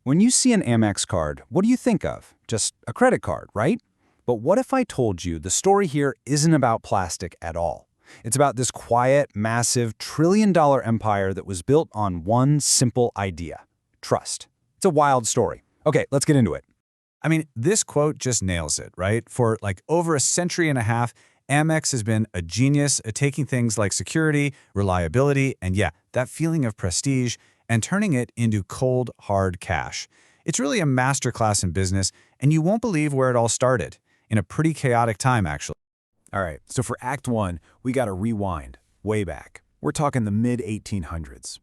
When you see an AMEX card, what do you think of? Just a credit card, right? But what if I told you the story here isn't about plastic at all? It's about this quiet, massive, trillion-dollar empire that was built on one simple idea: trust. It's a wild story. Okay, let's get into it. I mean, this quote just nails it, right? For like over a century and a half, Amex has been a genius at taking things like security, reliability, and yeah, that feeling of prestige and turning it into cold, hard cash. It's really a masterclass in business, and you won't believe where it all started. In a pretty chaotic time, actually. All right, so for Act 1, we got to rewind, way back. We're talking the mid-1800s.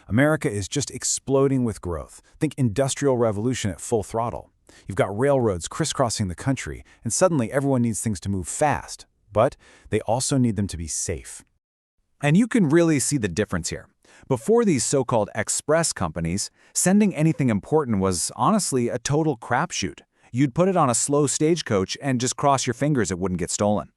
America is just exploding with growth. Think Industrial Revolution at full throttle. You've got railroads crisscrossing the country, and suddenly everyone needs things to move fast. But they also need them to be safe. And you can really see the difference here. Before these so-called express companies, sending anything important was honestly a total crapshoot. You'd put it on a slow stagecoach and just cross your fingers it wouldn't get stolen.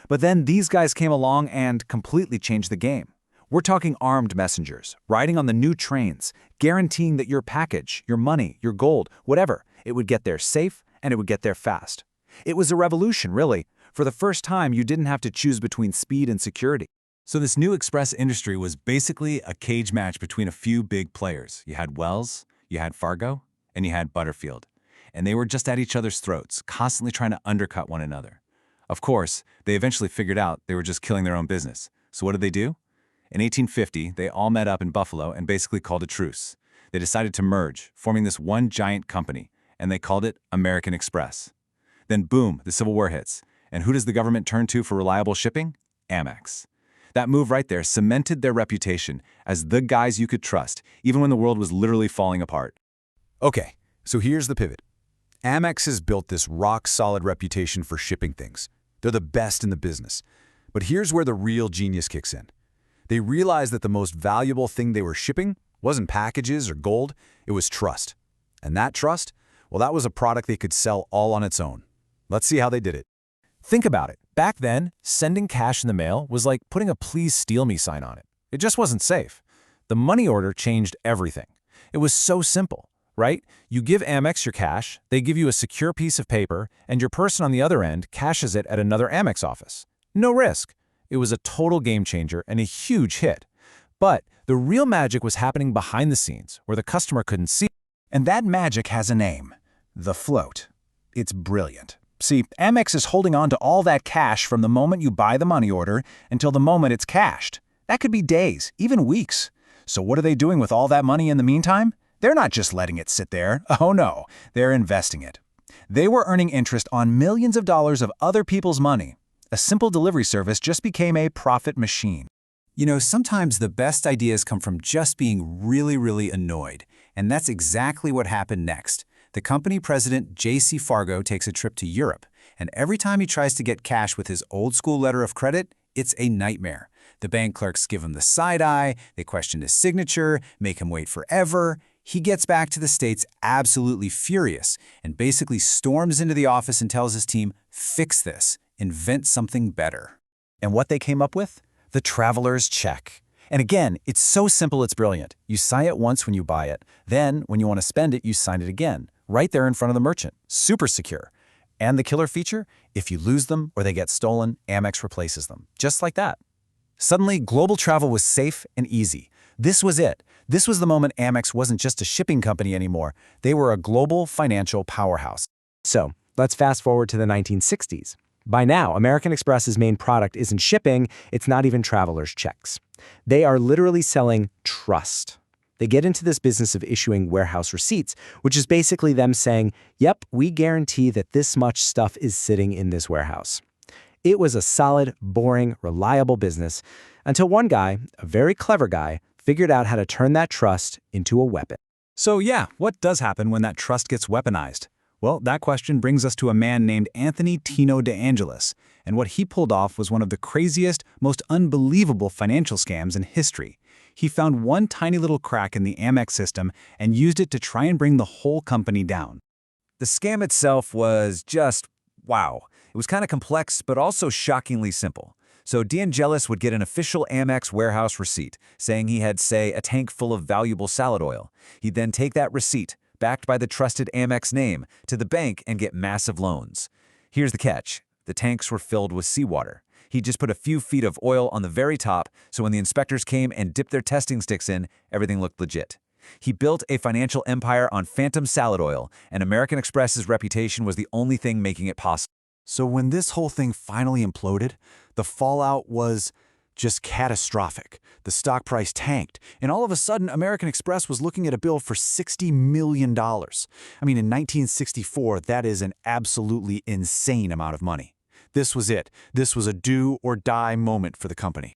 But then these guys came along and completely changed the game. We're talking armed messengers, riding on the new trains, guaranteeing that your package, your money, your gold, whatever, it would get there safe and it would get there fast. It was a revolution, really. For the first time, you didn't have to choose between speed and security. So this new express industry was basically a cage match between a few big players. You had Wells, you had Fargo, and you had Butterfield. And they were just at each other's throats, constantly trying to undercut one another. Of course, they eventually figured out they were just killing their own business. So what did they do? In 1850, they all met up in Buffalo and basically called a truce. They decided to merge, forming this one giant company, and they called it American Express. Then boom, the Civil War hits. And who does the government turn to for reliable shipping? Amex. That move right there cemented their reputation as the guys you could trust, even when the world was literally falling apart. Okay, so here's the pivot. Amex has built this rock-solid reputation for shipping things. They're the best in the business. But here's where the real genius kicks in. They realized that the most valuable thing they were shipping wasn't packages or gold, it was trust. And that trust, well, that was a product they could sell all on its own. Let's see how they did it. Think about it. Back then, sending cash in the mail was like putting a "please steal me" sign on it. It just wasn't safe. The money order changed everything. It was so simple, right? You give Amex your cash, they give you a secure piece of paper, and your person on the other end cashes it at another Amex office. No risk. It was a total game changer and a huge hit. But the real magic was happening behind the scenes, where the customer couldn't see. And that magic has a name: the float. It's brilliant. See, Amex is holding on to all that cash from the moment you buy the money order until the moment it's cashed. That could be days, even weeks. So what are they doing with all that money in the meantime? They're not just letting it sit there. Oh no, they're investing it. They were earning interest on millions of dollars of other people's money. A simple delivery service just became a profit machine. You know, sometimes the best ideas come from just being really annoyed. And that's exactly what happened next. The company president, J.C. Fargo, takes a trip to Europe, and every time he tries to get cash with his old-school letter of credit, it's a nightmare. The bank clerks give him the side eye, they question his signature, make him wait forever. He gets back to the States absolutely furious and basically storms into the office and tells his team, "Fix this, invent something better." And what they came up with? The traveler's check. And again, it's so simple it's brilliant. You sign it once when you buy it. Then, when you want to spend it, you sign it again. Right there in front of the merchant. Super secure. And the killer feature? If you lose them or they get stolen, Amex replaces them. Just like that. Suddenly, global travel was safe and easy. This was it. This was the moment Amex wasn't just a shipping company anymore. They were a global financial powerhouse. So, let's fast forward to the 1960s. By now, American Express's main product isn't shipping, it's not even traveler's checks. They are literally selling trust. They get into this business of issuing warehouse receipts, which is basically them saying, yep, we guarantee that this much stuff is sitting in this warehouse. It was a solid, boring, reliable business until one guy, a very clever guy, figured out how to turn that trust into a weapon. So yeah, what does happen when that trust gets weaponized? Well, that question brings us to a man named Anthony Tino DeAngelis, and what he pulled off was one of the craziest, most unbelievable financial scams in history. He found one tiny little crack in the Amex system and used it to try and bring the whole company down. The scam itself was just, wow. It was kind of complex, but also shockingly simple. So DeAngelis would get an official Amex warehouse receipt, saying he had, say, a tank full of valuable salad oil. He'd then take that receipt, backed by the trusted AMEX name, to the bank and get massive loans. Here's the catch. The tanks were filled with seawater. He just put a few feet of oil on the very top, so when the inspectors came and dipped their testing sticks in, everything looked legit. He built a financial empire on phantom salad oil, and American Express's reputation was the only thing making it possible. So when this whole thing finally imploded, the fallout was just catastrophic. The stock price tanked, and all of a sudden, American Express was looking at a bill for $60 million. I mean, in 1964, that is an absolutely insane amount of money. This was it. This was a do-or-die moment for the company.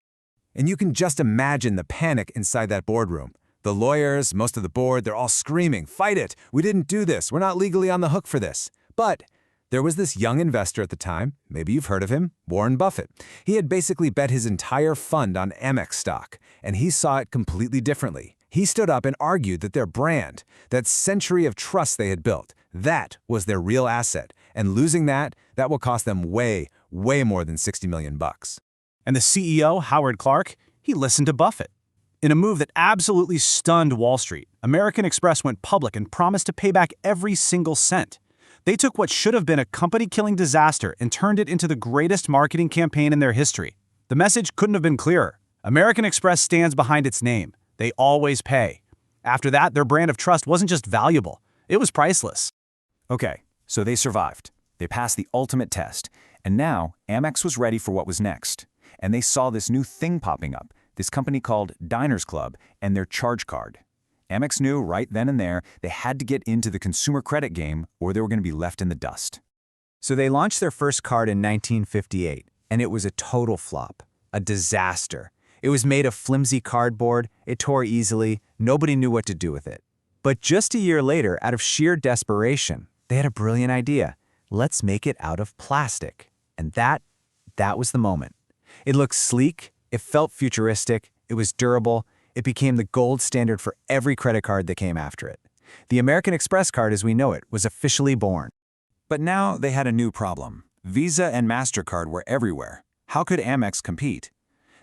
And you can just imagine the panic inside that boardroom. The lawyers, most of the board, they're all screaming, "Fight it! We didn't do this. We're not legally on the hook for this." But there was this young investor at the time, maybe you've heard of him, Warren Buffett. He had basically bet his entire fund on AMEX stock, and he saw it completely differently. He stood up and argued that their brand, that century of trust they had built, that was their real asset, and losing that will cost them way, way more than $60 million. And the CEO, Howard Clark, he listened to Buffett. In a move that absolutely stunned Wall Street, American Express went public and promised to pay back every single cent. They took what should have been a company-killing disaster and turned it into the greatest marketing campaign in their history. The message couldn't have been clearer. American Express stands behind its name. They always pay. After that, their brand of trust wasn't just valuable, it was priceless. Okay, so they survived. They passed the ultimate test. And now, Amex was ready for what was next. And they saw this new thing popping up, this company called Diners Club and their charge card. Amex knew right then and there they had to get into the consumer credit game or they were going to be left in the dust. So they launched their first card in 1958, and it was a total flop, a disaster. It was made of flimsy cardboard, it tore easily, nobody knew what to do with it. But just a year later, out of sheer desperation, they had a brilliant idea. Let's make it out of plastic. And that was the moment. It looked sleek, it felt futuristic, it was durable, it became the gold standard for every credit card that came after it. The American Express card as we know it was officially born. But now they had a new problem. Visa and MasterCard were everywhere. How could Amex compete?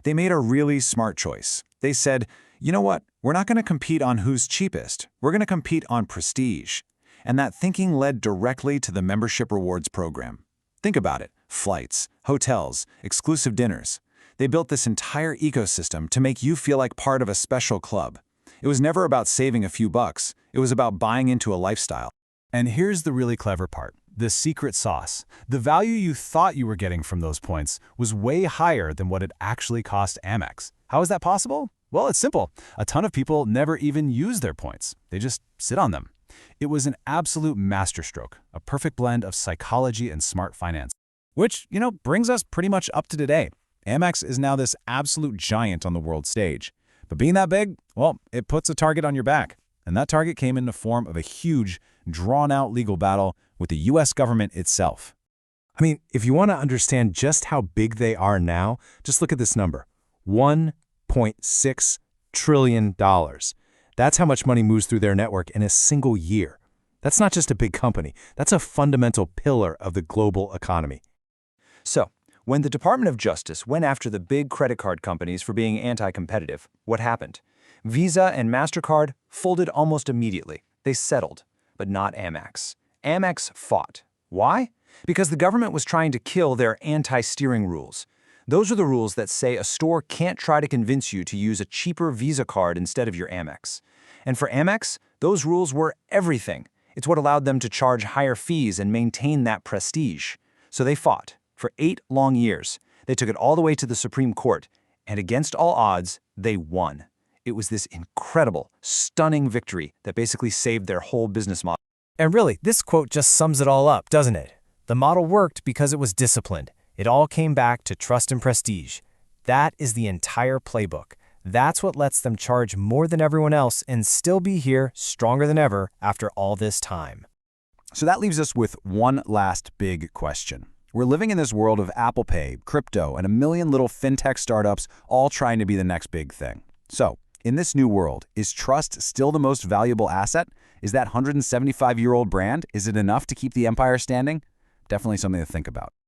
They made a really smart choice. They said, you know what, we're not going to compete on who's cheapest. We're going to compete on prestige. And that thinking led directly to the membership rewards program. Think about it. Flights, hotels, exclusive dinners. They built this entire ecosystem to make you feel like part of a special club. It was never about saving a few bucks. It was about buying into a lifestyle. And here's the really clever part, the secret sauce. The value you thought you were getting from those points was way higher than what it actually cost Amex. How is that possible? Well, it's simple. A ton of people never even use their points. They just sit on them. It was an absolute masterstroke, a perfect blend of psychology and smart finance. Which, brings us pretty much up to today. Amex is now this absolute giant on the world stage. But being that big, well, it puts a target on your back. And that target came in the form of a huge, drawn-out legal battle with the U.S. government itself. I mean, if you want to understand just how big they are now, just look at this number, $1.6 trillion. That's how much money moves through their network in a single year. That's not just a big company. That's a fundamental pillar of the global economy. So, when the Department of Justice went after the big credit card companies for being anti-competitive, what happened? Visa and MasterCard folded almost immediately. They settled, but not Amex. Amex fought. Why? Because the government was trying to kill their anti-steering rules. Those are the rules that say a store can't try to convince you to use a cheaper Visa card instead of your Amex. And for Amex, those rules were everything. It's what allowed them to charge higher fees and maintain that prestige. So they fought. For 8 long years, they took it all the way to the Supreme Court, and against all odds, they won. It was this incredible, stunning victory that basically saved their whole business model. And really, this quote just sums it all up, doesn't it? The model worked because it was disciplined. It all came back to trust and prestige. That is the entire playbook. That's what lets them charge more than everyone else and still be here stronger than ever after all this time. So that leaves us with one last big question. We're living in this world of Apple Pay, crypto, and a million little fintech startups all trying to be the next big thing. So, in this new world, is trust still the most valuable asset? Is that 175-year-old brand? Is it enough to keep the empire standing? Definitely something to think about.